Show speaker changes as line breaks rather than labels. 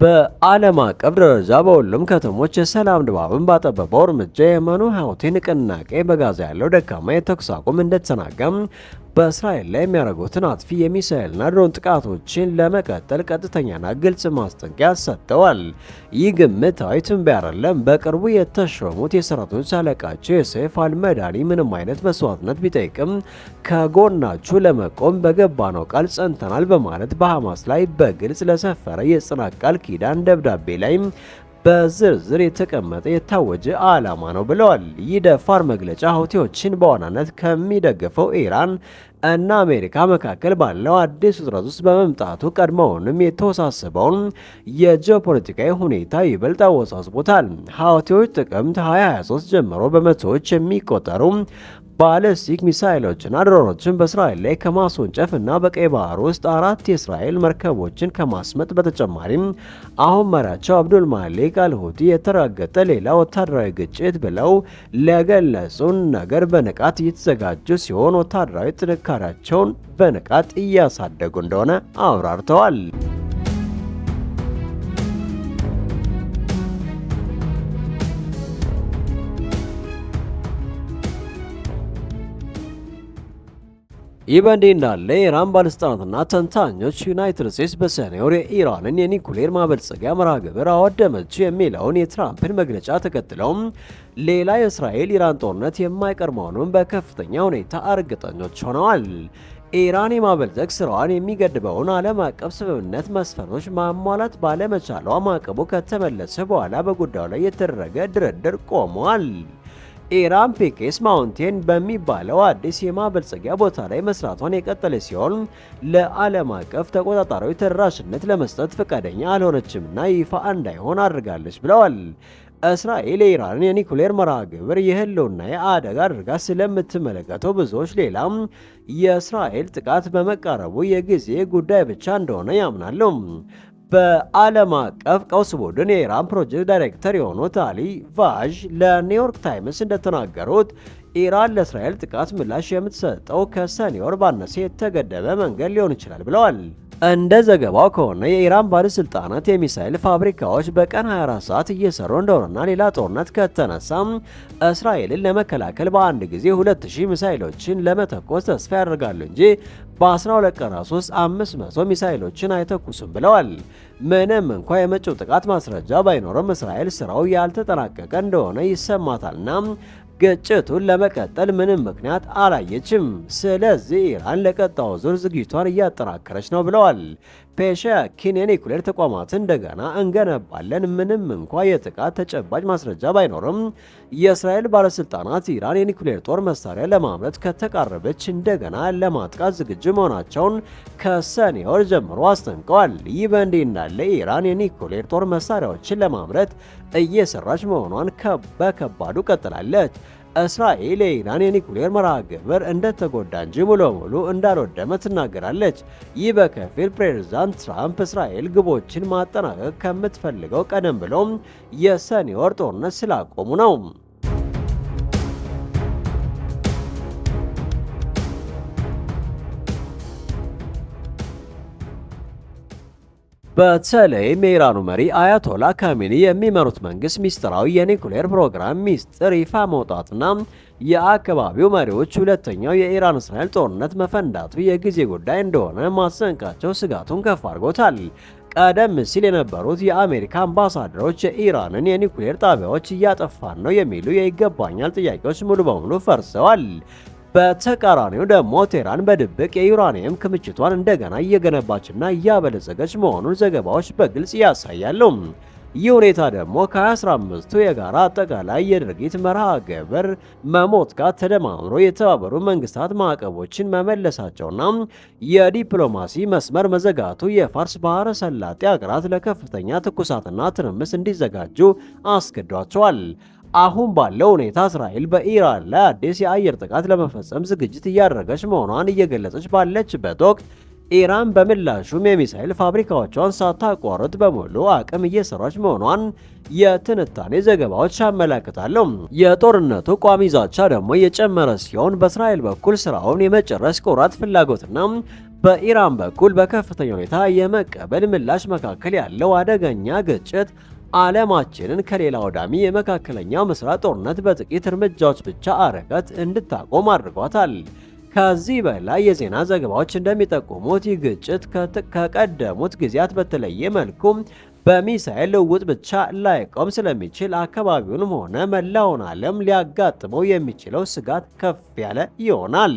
በዓለም አቀፍ ደረጃ በሁሉም ከተሞች የሰላም ድባብን ባጠበበው እርምጃ የየመኑ ሐውቲ ንቅናቄ በጋዛ ያለው ደካማ የተኩስ አቁም እንደተሰናጋም በእስራኤል ላይ የሚያደርጉትን አጥፊ የሚሳኤልና ድሮን ጥቃቶችን ለመቀጠል ቀጥተኛና ግልጽ ማስጠንቀቂያ ሰጥተዋል። ይህ ግምታዊ ትንበያ አይደለም። በቅርቡ የተሾሙት የሰራዊቶች አለቃቸው የሰይፍ አልመዳኒ ምንም አይነት መስዋዕትነት ቢጠይቅም ከጎናችሁ ለመቆም በገባነው ቃል ጸንተናል በማለት በሐማስ ላይ በግልጽ ለሰፈረ የጽናት ቃል ኪዳን ደብዳቤ ላይ በዝርዝር የተቀመጠ የታወጀ ዓላማ ነው ብለዋል። ይህ ደፋር መግለጫ ሁቲዎችን በዋናነት ከሚደግፈው ኢራን እና አሜሪካ መካከል ባለው አዲስ ውጥረት ውስጥ በመምጣቱ ቀድሞውንም የተወሳሰበውን የጂኦፖለቲካዊ ሁኔታ ይበልጥ አወሳስቦታል። ሁቲዎች ጥቅምት 2023 ጀምሮ በመቶዎች የሚቆጠሩ ባለስቲክ ሚሳይሎችና ድሮኖችን በእስራኤል ላይ ከማስወንጨፍ እና በቀይ ባህር ውስጥ 4 የእስራኤል መርከቦችን ከማስመጥ በተጨማሪም አሁን መሪያቸው አብዱል ማሊክ አልሁቲ የተረጋገጠ ሌላ ወታደራዊ ግጭት ብለው ለገለጹን ነገር በንቃት እየተዘጋጁ ሲሆን ወታደራዊ ጥንካሬያቸውን በንቃት እያሳደጉ እንደሆነ አብራርተዋል። ይህ በእንዲህ እንዳለ የኢራን ባለስልጣናትና ተንታኞች ዩናይትድ ስቴትስ በሰኔ ወር የኢራንን የኒኩሌር ማበልጸጊያ መርሃ ግብር አወደመች የሚለውን የትራምፕን መግለጫ ተከትለው ሌላ የእስራኤል ኢራን ጦርነት የማይቀር መሆኑን በከፍተኛ ሁኔታ እርግጠኞች ሆነዋል። ኢራን የማበልጸግ ስራዋን የሚገድበውን ዓለም አቀፍ ስምምነት መስፈርቶች ማሟላት ባለመቻሏ ማዕቀቡ ከተመለሰ በኋላ በጉዳዩ ላይ የተደረገ ድርድር ቆሟል። ኢራን ፒኬስ ማውንቴን በሚባለው አዲስ የማበልጸጊያ ቦታ ላይ መስራቷን የቀጠለ ሲሆን ለዓለም አቀፍ ተቆጣጣሪዎች ተደራሽነት ለመስጠት ፈቃደኛ አልሆነችምና ይፋ እንዳይሆን አድርጋለች ብለዋል። እስራኤል የኢራንን የኒኩሌር መርሃ ግብር የህልውና አደጋ አድርጋ ስለምትመለከተው ብዙዎች ሌላም የእስራኤል ጥቃት በመቃረቡ የጊዜ ጉዳይ ብቻ እንደሆነ ያምናሉ። በዓለም አቀፍ ቀውስ ቡድን የኢራን ፕሮጀክት ዳይሬክተር የሆኑት አሊ ቫዥ ለኒውዮርክ ታይምስ እንደተናገሩት ኢራን ለእስራኤል ጥቃት ምላሽ የምትሰጠው ከሰኔ ወር ባነሰ የተገደበ መንገድ ሊሆን ይችላል ብለዋል። እንደ ዘገባው ከሆነ የኢራን ባለስልጣናት የሚሳኤል ፋብሪካዎች በቀን 24 ሰዓት እየሰሩ እንደሆነና ሌላ ጦርነት ከተነሳም እስራኤልን ለመከላከል በአንድ ጊዜ 2000 ሚሳኤሎችን ለመተኮስ ተስፋ ያደርጋሉ እንጂ በ12 ቀናት ውስጥ 500 ሚሳኤሎችን አይተኩሱም ብለዋል። ምንም እንኳ የመጪው ጥቃት ማስረጃ ባይኖርም እስራኤል ስራው ያልተጠናቀቀ እንደሆነ ይሰማታልና ግጭቱን ለመቀጠል ምንም ምክንያት አላየችም። ስለዚህ ኢራን ለቀጣዩ ዙር ዝግጅቷን እያጠናከረች ነው ብለዋል። ፔሻኪን የኒኩሌር ተቋማትን እንደገና እንገነባለን። ምንም እንኳ የጥቃት ተጨባጭ ማስረጃ ባይኖርም የእስራኤል ባለስልጣናት ኢራን የኒኩሌር ጦር መሳሪያ ለማምረት ከተቃረበች እንደገና ለማጥቃት ዝግጁ መሆናቸውን ከሰኔ ወር ጀምሮ አስጠንቀዋል። ይህ በእንዲህ እንዳለ ኢራን የኒኩሌር ጦር መሳሪያዎችን ለማምረት እየሰራች መሆኗን በከባዱ ቀጥላለች። እስራኤል የኢራን የኒኩሌር መርሃ ግብር እንደተጎዳ እንጂ ሙሉ በሙሉ እንዳልወደመ ትናገራለች። ይህ በከፊል ፕሬዝዳንት ትራምፕ እስራኤል ግቦችን ማጠናቀቅ ከምትፈልገው ቀደም ብሎም የሰኔ ወር ጦርነት ስላቆሙ ነው። በተለይም የኢራኑ መሪ አያቶላ ካሜኒ የሚመሩት መንግስት ሚስጥራዊ የኒኩሌር ፕሮግራም ሚስጥር ይፋ መውጣትና የአካባቢው መሪዎች ሁለተኛው የኢራን እስራኤል ጦርነት መፈንዳቱ የጊዜ ጉዳይ እንደሆነ ማስጠንቀቃቸው ስጋቱን ከፍ አድርጎታል። ቀደም ሲል የነበሩት የአሜሪካ አምባሳደሮች የኢራንን የኒኩሌር ጣቢያዎች እያጠፋን ነው የሚሉ የይገባኛል ጥያቄዎች ሙሉ በሙሉ ፈርሰዋል። በተቃራኒው ደግሞ ቴህራን በድብቅ የዩራኒየም ክምችቷን እንደገና እየገነባችና እያበለጸገች መሆኑን ዘገባዎች በግልጽ ያሳያሉ። ይህ ሁኔታ ደግሞ ከ2015ቱ የጋራ አጠቃላይ የድርጊት መርሃ ግብር መሞት ጋር ተደማምሮ የተባበሩ መንግስታት ማዕቀቦችን መመለሳቸውና የዲፕሎማሲ መስመር መዘጋቱ የፋርስ ባህረ ሰላጤ ሀገራት ለከፍተኛ ትኩሳትና ትርምስ እንዲዘጋጁ አስገዷቸዋል። አሁን ባለው ሁኔታ እስራኤል በኢራን ላይ አዲስ የአየር ጥቃት ለመፈጸም ዝግጅት እያደረገች መሆኗን እየገለጸች ባለችበት ወቅት ኢራን በምላሹም የሚሳኤል ፋብሪካዎቿን ሳታቋርጥ በሙሉ አቅም እየሰራች መሆኗን የትንታኔ ዘገባዎች ያመለክታሉ። የጦርነቱ ቋሚ ዛቻ ደግሞ እየጨመረ ሲሆን በእስራኤል በኩል ስራውን የመጨረስ ቆራጥ ፍላጎትና በኢራን በኩል በከፍተኛ ሁኔታ የመቀበል ምላሽ መካከል ያለው አደገኛ ግጭት ዓለማችንን ከሌላ ወዳሚ የመካከለኛው ምስራቅ ጦርነት በጥቂት እርምጃዎች ብቻ ርቀት እንድታቆም አድርጓታል። ከዚህ በላይ የዜና ዘገባዎች እንደሚጠቁሙት ይህ ግጭት ከቀደሙት ጊዜያት በተለየ መልኩ በሚሳኤል ልውውጥ ብቻ ላይቆም ስለሚችል አካባቢውንም ሆነ መላውን ዓለም ሊያጋጥመው የሚችለው ስጋት ከፍ ያለ ይሆናል።